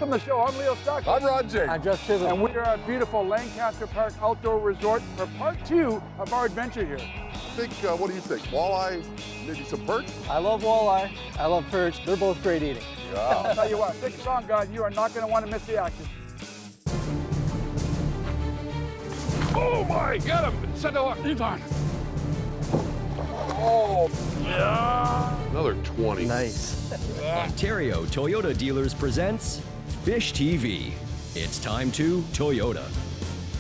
Welcome to the show. I'm Leo Stock. I'm Ron J. I'm Jeff Chisholm. And we are at beautiful Lancaster Park Outdoor Resort for part 2 of our adventure here. What do you think? Walleye, maybe some perch? I love walleye. I love perch. They're both great eating. Yeah. I'll tell you what, stick strong, guys. You are not going to want to miss the action. Oh my, get him! Send it up. He's on. Oh, yeah. Another 20. Nice. Ontario Toyota Dealers presents Fish TV. It's time to Toyota.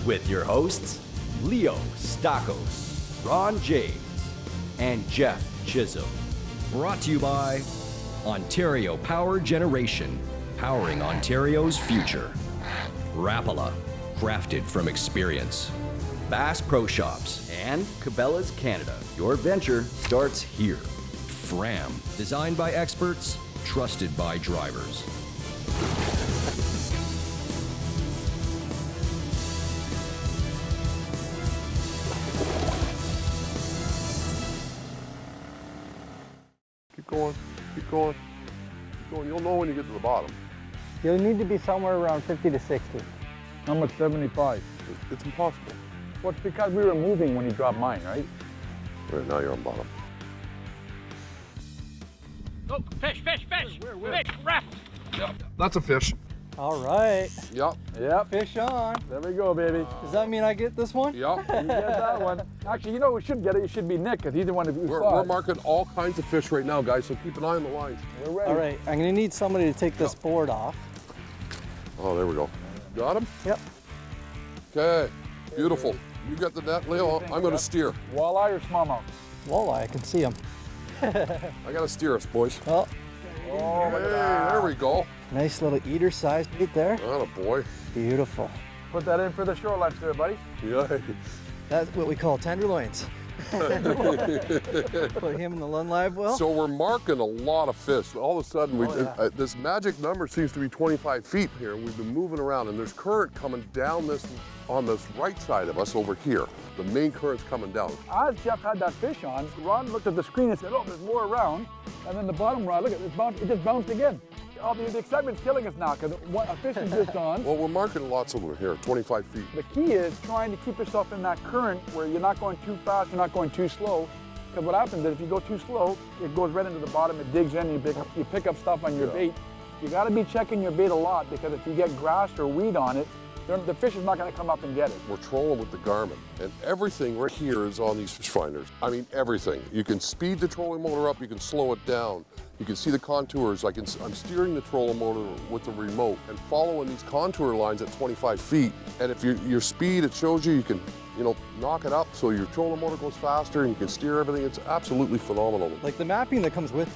With your hosts, Leo Stakos, Ron James, and Jeff Chisholm. Brought to you by Ontario Power Generation, powering Ontario's future. Rapala, crafted from experience. Bass Pro Shops and Cabela's Canada. Your adventure starts here. Fram, designed by experts, trusted by drivers. Keep going, keep going, keep going. You'll know when you get to the bottom. You'll need to be somewhere around 50 to 60. How much? 75. It's impossible. Well, it's because we were moving when you dropped mine, right? Right now you're on bottom. Oh, fish, fish, fish! Fish, wrap! That's a fish. All right. Yep, Yep. Fish on. There we go, baby. Does that mean I get this one? yep. You get that one. Actually, you know who should get it? It should be Nick, because he's the one who We're saw it. marking all kinds of fish right now, guys, so keep an eye on the lines. We're ready. All right. I'm going to need somebody to take this board off. Oh, there we go. Got him? Yep. Okay, beautiful. You got the net, Leo. I'm going to steer. Walleye or smallmouth? Walleye. I can see them. I got to steer us, boys. Oh, Oh, Hey, there we go. nice little eater size right there. Atta boy. Beautiful. Put that in for the shore lunch there, buddy. Yeah. That's what we call tenderloins. Put him in the Lund Live well. So we're marking a lot of fish. All of a sudden, Oh, this magic number seems to be 25 feet here. We've been moving around, and there's current coming down on this right side of us over here. The main current's coming down. As Jeff had that fish on, Ron looked at the screen and said, oh, there's more around. And then the bottom rod, look at it, it just bounced again. Oh, the excitement's killing us now because a fish is just on. Well, we're marking lots of them here, 25 feet. The key is trying to keep yourself in that current where you're not going too fast, you're not going too slow. Because what happens is if you go too slow, it goes right into the bottom, it digs in, and you pick up stuff on your bait. You got to be checking your bait a lot because if you get grass or weed on it, the fish is not going to come up and get it. We're trolling with the Garmin, and everything right here is on these fish finders. I mean, everything. You can speed the trolling motor up, you can slow it down. You can see the contours. I'm steering the trolling motor with the remote and following these contour lines at 25 feet. And if your speed, it shows you can, knock it up so your trolling motor goes faster and you can steer everything. It's absolutely phenomenal. Like the mapping that comes with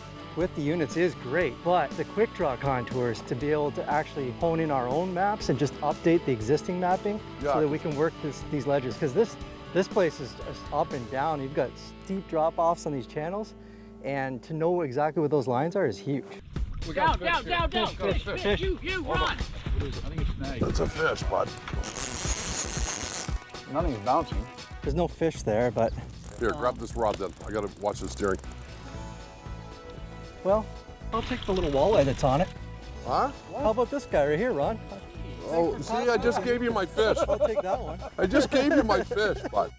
the units is great, but the quick draw contours to be able to actually hone in our own maps and just update the existing mapping so that we can work these ledges. Because this place is just up and down. You've got steep drop-offs on these channels, and to know exactly what those lines are is huge. Down, fish, fish, you, run! That's a fish, bud. Nothing's bouncing. There's no fish there, but Here, grab this rod then. I gotta watch the steering. well, I'll take the little walleye that's on it. Huh? How about this guy right here, Ron? Oh, see, I just gave you my fish. I'll take that one. I just gave you my fish, bud.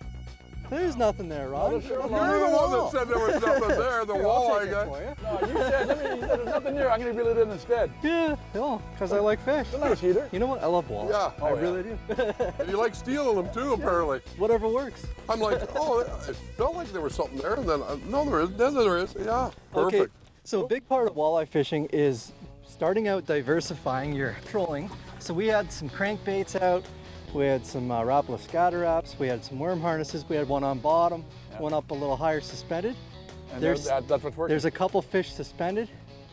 There's nothing there, Ron. You're the one that said there was nothing there, the walleye guy. No, you said there's nothing there. I'm going to reel it in instead. Yeah, because I like fish. It's a nice heater. You know what? I love walleye. Yeah. I really do. And you like stealing them too, apparently. Whatever works. I'm like, oh, it felt like there was something there, and then, no, there is. Then there is. Yeah, perfect. Okay, so a big part of walleye fishing is starting out diversifying your trolling. So we had some crankbaits out, we had some Rapala scatter wraps, we had some worm harnesses, we had one on bottom, one up a little higher suspended. And that's what's working. There's a couple fish suspended.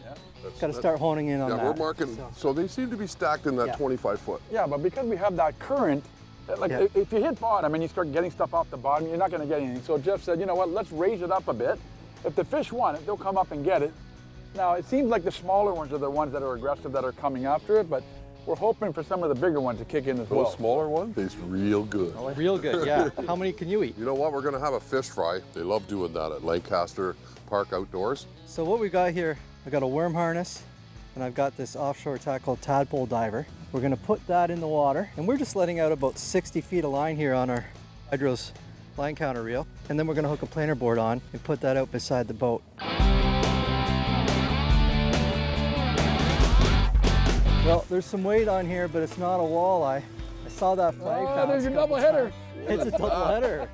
Yeah. Got to start honing in on that. Yeah, we're marking, so they seem to be stacked in that 25 foot. Yeah, but because we have that current, like if you hit bottom and you start getting stuff off the bottom, you're not going to get anything. So Jeff said, you know what, let's raise it up a bit. If the fish want it, they'll come up and get it. Now, it seems like the smaller ones are the ones that are aggressive that are coming after it, but we're hoping for some of the bigger ones to kick in as well. Those smaller ones taste real good. Real good, yeah. How many can you eat? You know what? We're going to have a fish fry. They love doing that at Lancaster Park Outdoors. So what we got here, I got a worm harness, and I've got this offshore tackle tadpole diver. We're gonna put that in the water, and we're just letting out about 60 feet of line here on our Hydros line counter reel, and then we're gonna hook a planer board on and put that out beside the boat. Well, there's some weight on here, but it's not a walleye. I saw that flag bounce. There's your double header. It's a double header.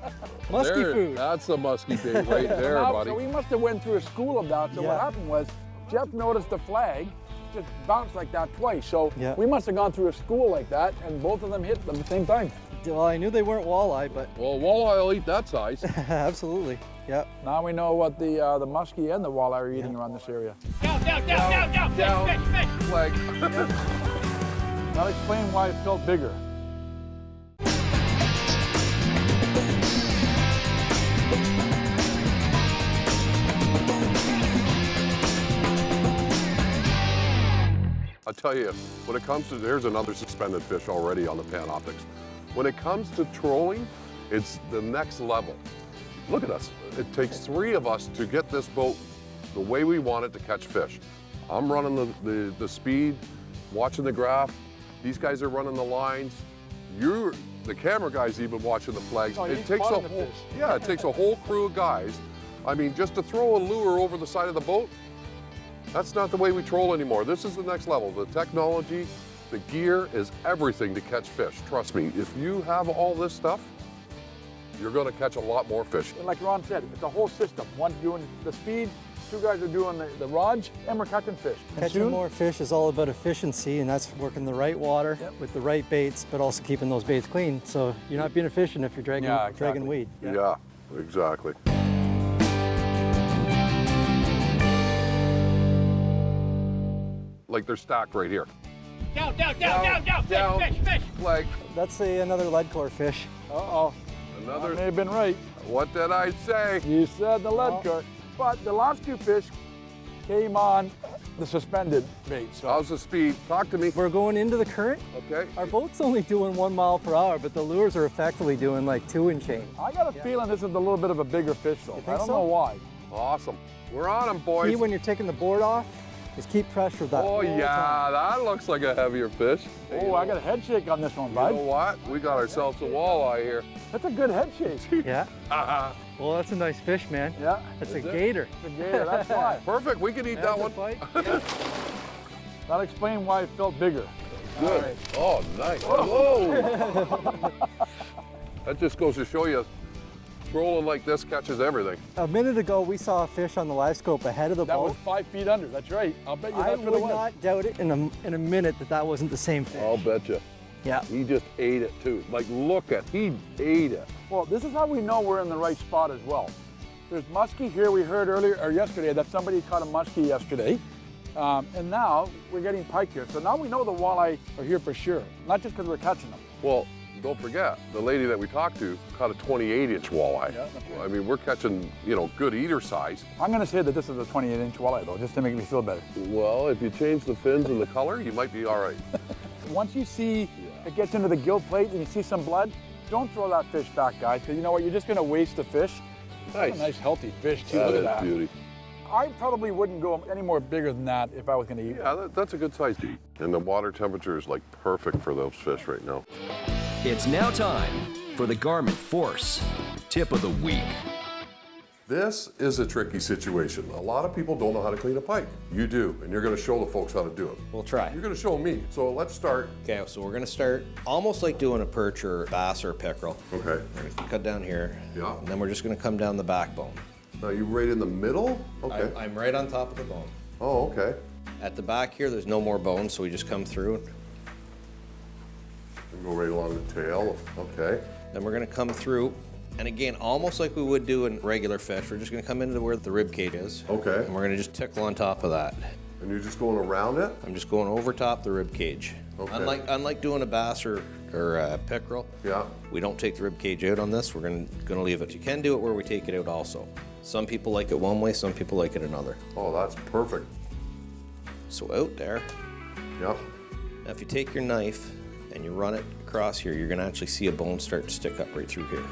Musky food. That's a musky bait right there, buddy. So we must have went through a school of that. So what happened was, Jeff noticed the flag just bounced like that twice. So we must have gone through a school like that, and both of them hit at the same time. Well, I knew they weren't walleye, but... Well, walleye will eat that size. Absolutely, yep. Now we know what the muskie and the walleye are eating around this area. Down. Fish. Flag. That'll explain why it felt bigger. I'll tell you, when it comes to, there's another suspended fish already on the Panoptics. When it comes to trolling, it's the next level. Look at us. It takes 3 of us to get this boat the way we want it to catch fish. I'm running the speed, watching the graph. These guys are running the lines. The camera guy's even watching the flags. Oh, it takes a whole, it takes a whole crew of guys. I mean, just to throw a lure over the side of the boat, that's not the way we troll anymore. This is the next level. The technology, the gear is everything to catch fish. Trust me, if you have all this stuff, you're gonna catch a lot more fish. And like Ron said, it's a whole system. One's doing the speed, 2 guys are doing the rods, and we're catching fish. And Catching soon, more fish is all about efficiency, and that's working the right water with the right baits, but also keeping those baits clean. So you're not being efficient if you're dragging weed. Yeah, exactly. Like they're stacked right here. Down. Fish. Flag. That's another lead core fish. uh-oh. Another. I may have been right. What did I say? You said the lead core. But the last 2 fish came on the suspended bait. So How's the speed? Talk to me. We're going into the current. Okay. Our boat's only doing 1 mile per hour, but the lures are effectively doing like 2 and change. I got a feeling this is a little bit of a bigger fish though. I don't know why. Awesome. We're on them, boys. Key when you're taking the board off is keep pressure with that. Oh whole yeah, time. that looks like a heavier fish. Oh, I got a head shake on this one, You bud. know what? We got ourselves a walleye here. That's a good head shake. Yeah. Well, that's a nice fish, man. Yeah. That's a gator. It's a gator, that's why. Perfect. We can eat that one. That'll explain why it felt bigger. Good. All right. Oh, nice. Whoa. That just goes to show you, trolling like this catches everything. A minute ago, we saw a fish on the live scope ahead of the That boat. was 5 feet under. That's right. I'll bet you I that's what it would was. not doubt it in a minute that wasn't the same fish. I'll bet you. Yeah. He just ate it too. Like, look at, he ate it. Well, this is how we know we're in the right spot as well. There's muskie here. We heard earlier or yesterday that somebody caught a muskie yesterday. And now we're getting pike here. So now we know the walleye are here for sure, not just because we're catching them. Well, don't forget, the lady that we talked to caught a 28-inch walleye. Yeah, that's right. I mean, we're catching, good eater size. I'm going to say that this is a 28-inch walleye, though, just to make me feel better. Well, if you change the fins and the color, you might be all right. Once you see it gets into the gill plate and you see some blood, don't throw that fish back, guys, because you know what? You're just going to waste the fish. That's a nice, healthy fish, too. Look at that. Beauty. I probably wouldn't go any more bigger than that if I was going to eat it. Yeah, that's a good size. And the water temperature is like perfect for those fish right now. It's now time for the Garment Force Tip of the Week. This is a tricky situation. A lot of people don't know how to clean a pike. You do, and you're going to show the folks how to do it. We'll try. You're going to show me. So let's start. Okay, so we're gonna start almost like doing a perch or bass or pickerel. Okay. We're gonna cut down here. Yeah. And then we're just gonna come down the backbone. Now you right in the middle? Okay. I'm right on top of the bone. Oh, okay. At the back here, there's no more bones, so we just come through. And go right along the tail. Okay. Then we're gonna come through, and again, almost like we would do in regular fish, we're just gonna come into where the rib cage is. Okay. And we're gonna just tickle on top of that. And you're just going around it? I'm just going over top the rib cage. Okay. Unlike doing a bass or a pickerel, Yeah. we don't take the rib cage out on this. We're gonna leave it. You can do it where we take it out also. Some people like it one way, some people like it another. Oh, that's perfect. So out there, Yeah. now if you take your knife and you run it across here, you're gonna actually see a bone start to stick up right through here.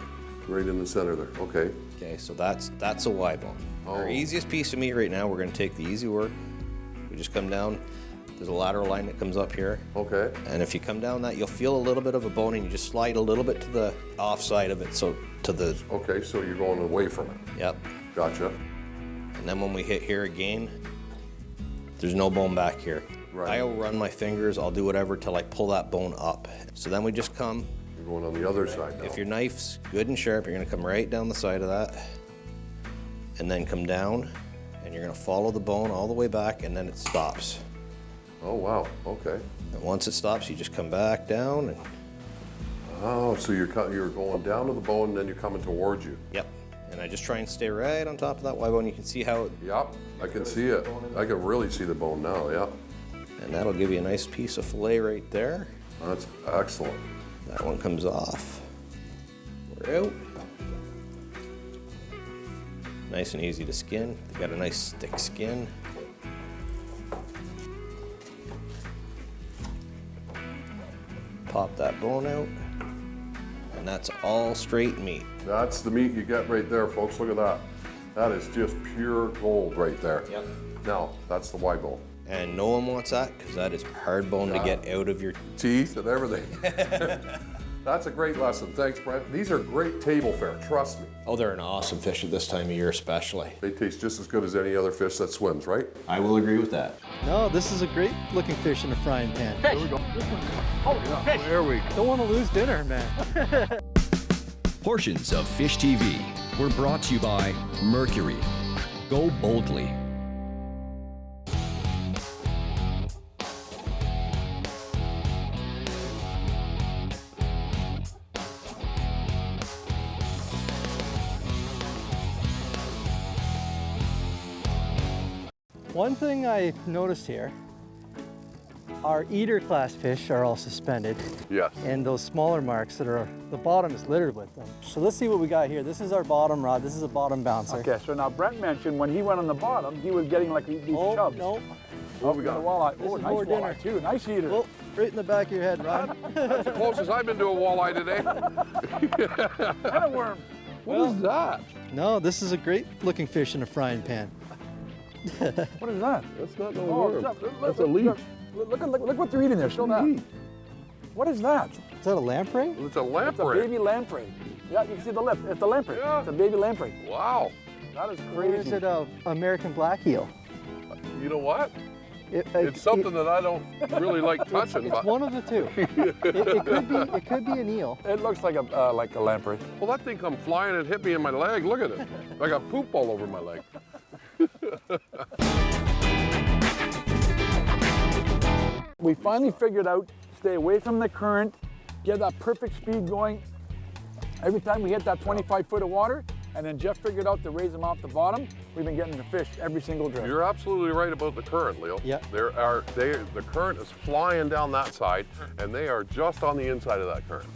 Right in the center there. Okay. Okay, so that's a Y bone. Oh. Our easiest piece of meat right now, we're gonna take the easy work. We just come down. There's a lateral line that comes up here. Okay. And if you come down that, you'll feel a little bit of a bone, and you just slide a little bit to the offside of it, so to the... Okay, so you're going away from it. Yep. Gotcha. And then when we hit here again, there's no bone back here. Right. I'll run my fingers, I'll do whatever till I pull that bone up. So then we just come. You're going on the other side now. If your knife's good and sharp, you're gonna come right down the side of that, and then come down, and you're gonna follow the bone all the way back, and then it stops. Oh, wow, okay. And once it stops, you just come back down, and Oh, so you're going down to the bone, and then you're coming towards you. yep. And I just try and stay right on top of that Y bone. You can see how it, Yep, I can see it. I can really see the bone now, yep. and that'll give you a nice piece of fillet right there. That's excellent. That one comes off. We're out. Nice and easy to skin. They got a nice thick skin. Pop that bone out. And that's all straight meat. That's the meat you get right there, folks. Look at that. That is just pure gold right there. Yep. Now, that's the Y bone. And no one wants that because that is hard bone to get out of your... Teeth and everything. That's a great lesson. Thanks, Brent. These are great table fare, trust me. Oh, they're an awesome fish at this time of year especially. They taste just as good as any other fish that swims, right? I will agree with that. No, this is a great looking fish in a frying pan. Fish. Fish. There we go. Don't want to lose dinner, man. Portions of Fish TV were brought to you by Mercury. Go boldly. One thing I noticed here, our eater class fish are all suspended, Yes. and those smaller marks that are, the bottom is littered with them. So let's see what we got here. This is our bottom rod. This is a bottom bouncer. Okay, so now Brent mentioned when he went on the bottom, he was getting like these Oh, chubs. no. What we got? The walleye. This Oh, is nice more dinner. walleye too. Nice eater. Oh, right in the back of your head, Ron. That's the closest I've been to a walleye today. And a worm. What is that? No, this is a great looking fish in a frying pan. What is that? That's not no Oh, worm. that's a leaf. Look what they're eating there. Show that. What is that? Is that a lamprey? It's a It's a lamprey. baby lamprey. Yeah, you can see the lip. It's the lamprey. Yeah. It's a baby lamprey. Wow. That is Or is crazy. it a American black eel? You know what? It- It's something that I don't really like touching, It's but one of the two. It could be an eel. It looks like a lamprey. well, that thing come flying and hit me in my leg. Look at it. I got poop all over my leg. We finally figured out stay away from the current, get that perfect speed going. Every time we hit that 25 foot of water, and then Jeff figured out to raise them off the bottom, we've been getting the fish every single drift. You're absolutely right about the current, Leo. Yeah. The current is flying down that side, and they are just on the inside of that current.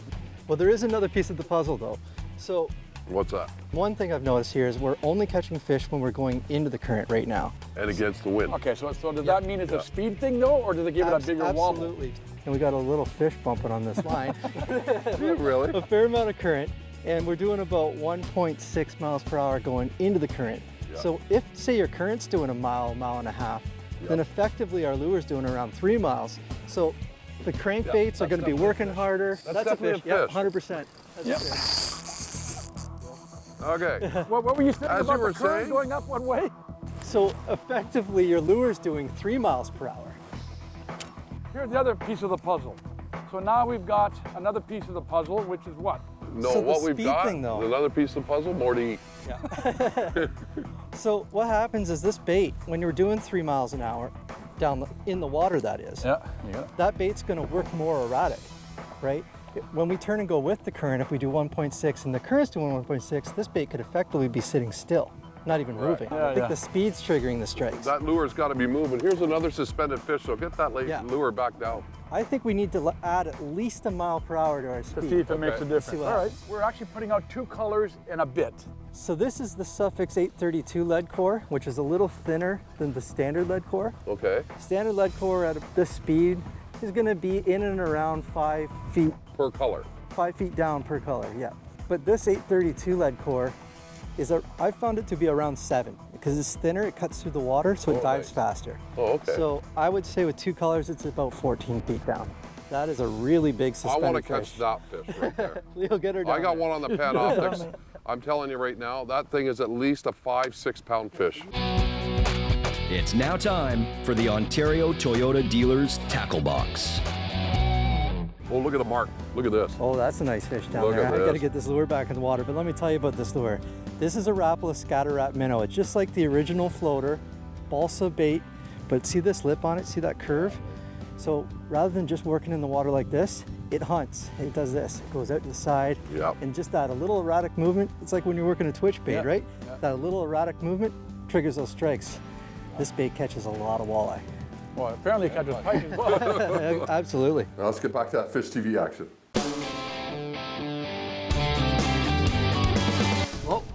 Well, there is another piece of the puzzle though. So What's that? one thing I've noticed here is we're only catching fish when we're going into the current right now. And against the wind. Okay, so does that mean it's a speed thing though, or does it give it a bigger wobble? Absolutely. And we got a little fish bumping on this line. Really? A fair amount of current, and we're doing about 1.6 miles per hour going into the current. Yeah. So if, say, your current's doing a mile, mile and a half, then effectively our lure's doing around 3 miles. So the crankbaits are going to be working harder. That's definitely a Yeah, fish. 100%. That's Yep. a fish. Okay. What were you saying As about you were the current saying- going up one way? So effectively your lure's doing 3 miles per hour. Here's the other piece of the puzzle. So now we've got another piece of the puzzle, which is what? No, So the what we've speed got thing, though. is another piece of the puzzle, more to eat. So what happens is this bait, when you're doing 3 miles an hour, in the water that is, Yeah, you got it. that bait's going to work more erratic, right? When we turn and go with the current, if we do 1.6 and the current's doing 1.6, this bait could effectively be sitting still, not even moving. Yeah, I think yeah. the speed's triggering the strikes. That lure's got to be moving. Here's another suspended fish, so get that Yeah. lure back down. I think we need to add at least a mile per hour to our To speed. see if it makes a Okay. difference. See what All right, happens. we're actually putting out 2 colors in a bit. So this is the Suffix 832 lead core, which is a little thinner than the standard lead core. Okay. Standard lead core at this speed is going to be in and around 5 feet, Per color. 5 feet down per color, yeah. But this 832 lead core I found it to be around 7 because it's thinner, it cuts through the water, so it dives faster. Oh, okay. So I would say with 2 colors, it's about 14 feet down. That is a really big I suspended want to fish. catch that fish right there. Leo, get her down I got there. one on the Panoptics. I'm telling you right now, that thing is at least a 5-6 pound fish. It's now time for the Ontario Toyota Dealers Tackle Box. Oh, look at the mark. Look at this. Oh, that's a nice fish down Look there. at I gotta this. get this lure back in the water, but let me tell you about this lure. This is a Rapala scatter rat minnow. It's just like the original floater, balsa bait, but see this lip on it? See that curve? So rather than just working in the water like this, it hunts. It does this. It goes out to the side, Yep. and just that a little erratic movement. It's like when you're working a twitch bait, Yeah, right? yeah. That little erratic movement triggers those strikes. This bait catches a lot of walleye. Well, apparently it catches pike as well. Absolutely. Now let's get back to that Fish TV action.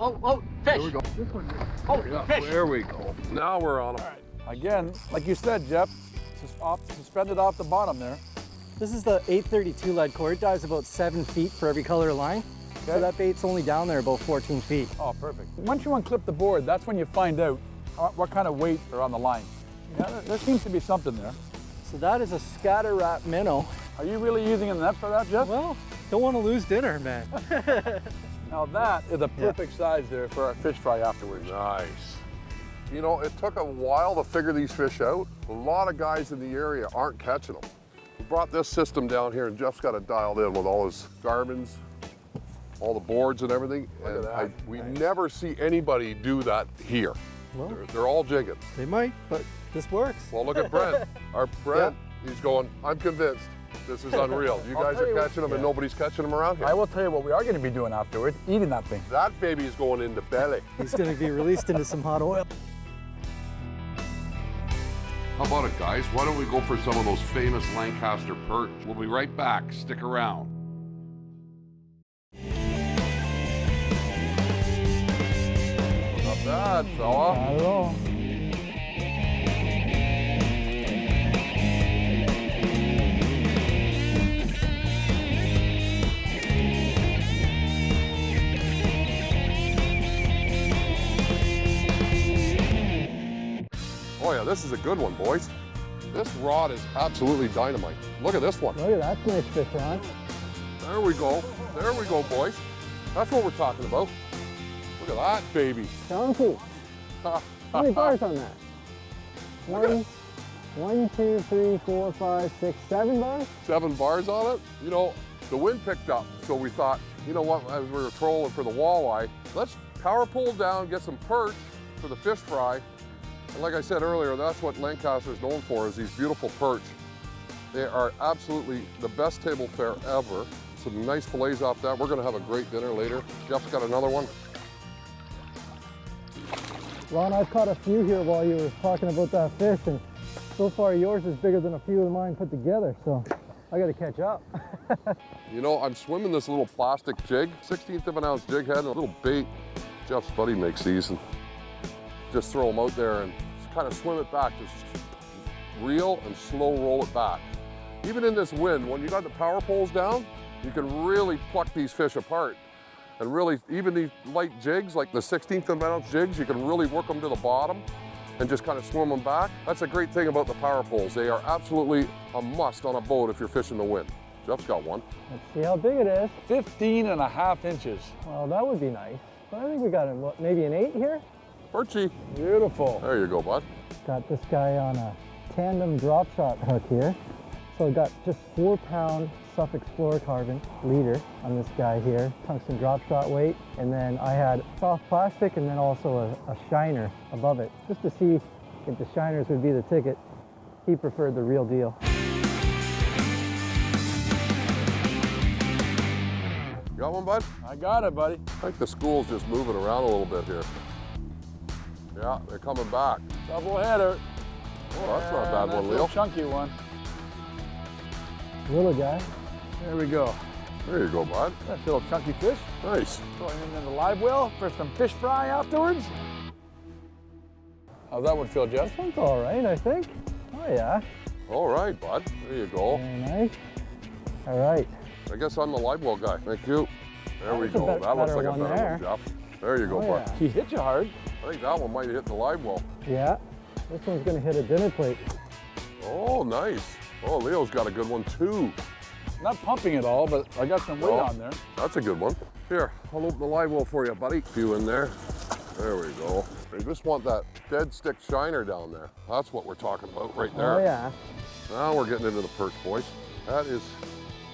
Oh, fish. Here we go. Oh, fish. There we go. Now we're on them. Again, like you said, Jeff, suspended off the bottom there. This is the 832 lead core. It dives about 7 feet for every color of line. So Okay. that bait's only down there about 14 feet. Oh, perfect. Once you unclip the board, that's when you find out what kind of weight are on the line. Yeah, there seems to be something there. So that is a scatter rat minnow. Are you really using a net for that, Jeff? Well, don't want to lose dinner, man. Now that is a perfect size there for our fish fry afterwards. Nice. You know, it took a while to figure these fish out. A lot of guys in the area aren't catching them. We brought this system down here, and Jeff's got it dialed in with all his Garmin's, all the boards and everything. Look at that. We never see anybody do that here. Well, They're all jigging. they might, but this works. Well, look at Brent. Our Brent, he's going, I'm convinced. This is unreal. You I'll guys tell are you what- catching them and nobody's catching them around here. I will tell you what we are going to be doing afterwards, eating that thing. That baby is going into belly. He's going to be released into some hot oil. How about it, guys? Why don't we go for some of those famous Lancaster perch? We'll be right back. Stick around. Not bad, fella. Not at all. Oh yeah, this is a good one, boys. This rod is absolutely dynamite. Look at this one. Look at that nice fish, Ron. There we go. There we go, boys. That's what we're talking about. Look at that, baby. Chunky. How many bars on that? One, 2, 3, 4, 5, 6, 7 bars? 7 bars on it. You know, the wind picked up, so we thought, you know what, as we were trolling for the walleye, let's power pull down, get some perch for the fish fry. And like I said earlier, that's what Lancaster is known for, is these beautiful perch. They are absolutely the best table fare ever. Some nice fillets off that. We're gonna have a great dinner later. Jeff's got another one. Ron, I've caught a few here while you were talking about that fish, and so far yours is bigger than a few of mine put together, so I gotta catch up. You know, I'm swimming this little plastic jig, 1/16 of an ounce jig head, and a little bait. Jeff's buddy makes these, and just throw them out there and just kind of swim it back. Just reel and slow roll it back. Even in this wind, when you got the power poles down, you can really pluck these fish apart. And really, even these light jigs, like the 1/16 of an ounce jigs, you can really work them to the bottom and just kind of swim them back. That's a great thing about the power poles. They are absolutely a must on a boat if you're fishing the wind. Jeff's got one. Let's see how big it is. 15.5 inches. Well, that would be nice. But I think we got maybe an 8 here? Perchy. Beautiful. There you go, bud. Got this guy on a tandem drop shot hook here. So I got just 4-pound Suffolk fluorocarbon leader on this guy here, tungsten drop shot weight. And then I had soft plastic and then also a shiner above it, just to see if the shiners would be the ticket. He preferred the real deal. You got one, bud? I got it, buddy. I think the school's just moving around a little bit here. Yeah, they're coming back. Double header. Oh, that's not a bad That's one, a Leo. chunky one. Little guy. There we go. There you go, bud. That's a little chunky fish. Nice. Throwing him in the live well for some fish fry afterwards. How's that one feel, Jeff? This one's all right, I think. Oh yeah, All right, bud. There you go. very nice. All right. I guess I'm the live well guy. Thank you. There we That's a go. That looks better like a one better there. one, Jeff. There you go, Oh, Buck. yeah. He hit you hard. I think that one might hit the live well. Yeah, this one's gonna hit a dinner plate. Oh, nice. Oh, Leo's got a good one too. Not pumping at all, but I got some weight Oh. on there. That's a good one. Here, I'll open the live well for you, buddy. Few in there. There we go. They just want that dead stick shiner down there. That's what we're talking about right there. Oh yeah. Now we're getting into the perch, boys. That is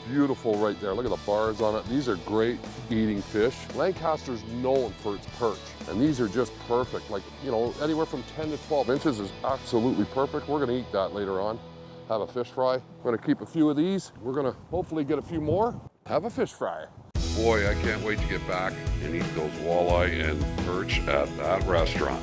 beautiful right there. Look at the bars on it. These are great eating fish. Lancaster's known for its perch, and these are just perfect. Like, you know, anywhere from 10 to 12 inches is absolutely perfect. We're gonna eat that later on. Have a fish fry. We're gonna keep a few of these. We're gonna hopefully get a few more. Have a fish fry. Boy, I can't wait to get back and eat those walleye and perch at that restaurant.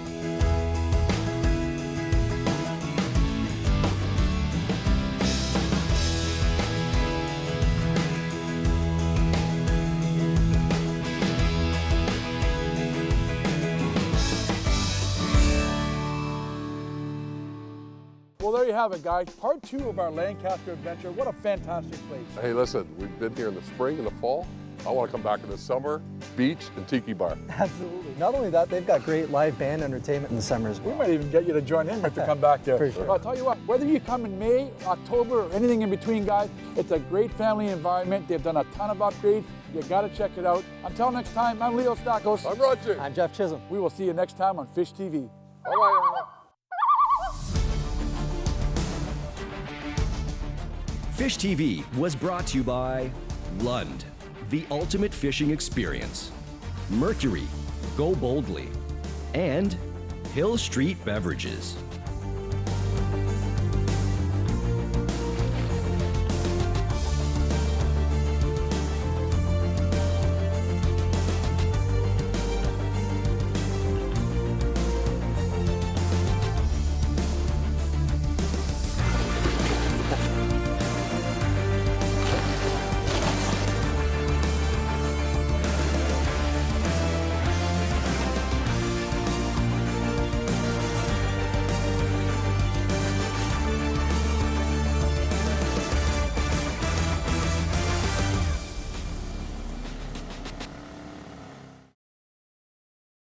Well, there you have it, guys. Part 2 of our Lancaster adventure. What a fantastic place. Hey, listen, we've been here in the spring and the fall. I want to come back in the summer, beach, and tiki bar. Absolutely. Not only that, they've got great live band entertainment in the summer as We well. might even get you to join in if you come back there. For sure. I'll tell you what, whether you come in May, October, or anything in between, guys, it's a great family environment. They've done a ton of upgrades. You got to check it out. Until next time, I'm Leo Stakos. I'm Roger. I'm Jeff Chisholm. We will see you next time on Fish TV. Bye-bye, everyone. Fish TV was brought to you by Lund, the ultimate fishing experience, Mercury, Go Boldly, and Hill Street Beverages.